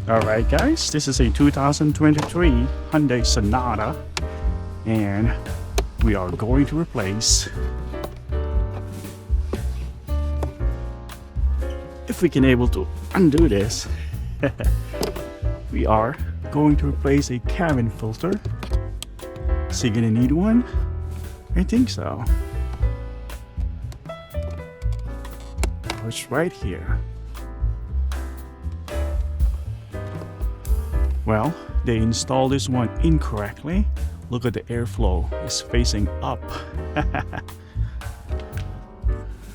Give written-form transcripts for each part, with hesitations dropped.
Alright guys, this is a 2023 Hyundai Sonata and we are going to replace, if we can able to undo this, we are going to replace a cabin filter. So you're gonna need one? I think so. It's right here. Well, they installed this one incorrectly. Look at the airflow, it's facing up. I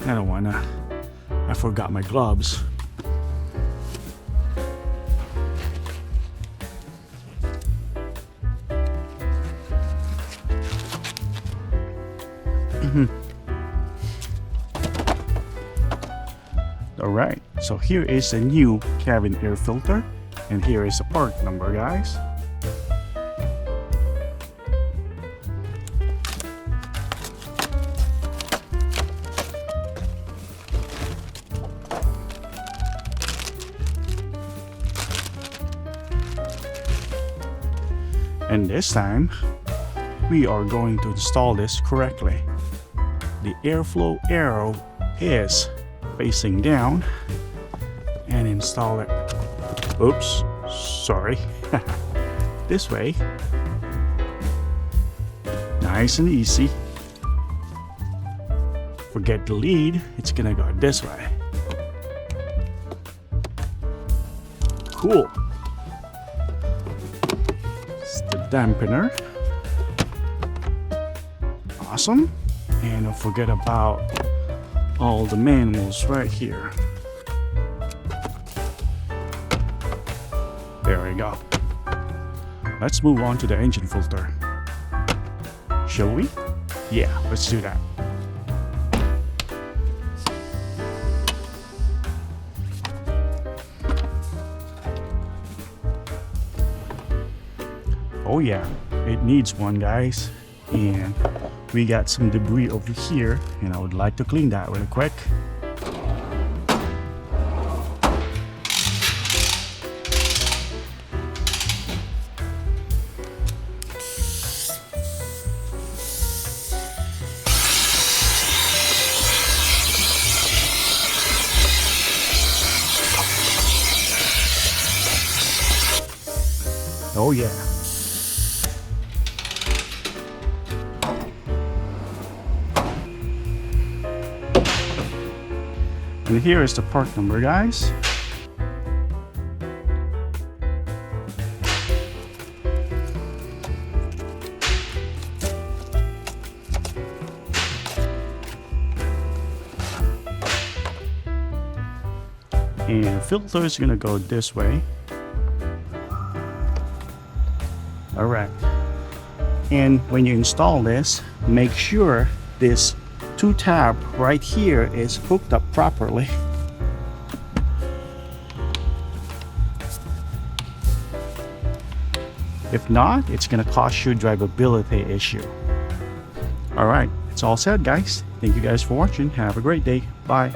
don't wanna, I forgot my gloves. Alright, so here is a new cabin air filter. And here is the part number, guys. And this time, we are going to install this correctly. The airflow arrow is facing down and install it. Oops, sorry. This way. Nice and easy. Forget the lead, it's gonna go this way. Cool. It's the dampener. Awesome. And don't forget about all the manuals right here. There we go. Let's move on to the engine filter. Shall we? Yeah, let's do that. Oh yeah, it needs one, guys. And we got some debris over here, and I would like to clean that really quick. Oh yeah. And here is the part number, guys. And the filter is gonna go this way. Alright, and when you install this, make sure this 2-tab right here is hooked up properly. If not, it's gonna cause you drivability issue. Alright, it's all said, guys. Thank you guys for watching. Have a great day. Bye.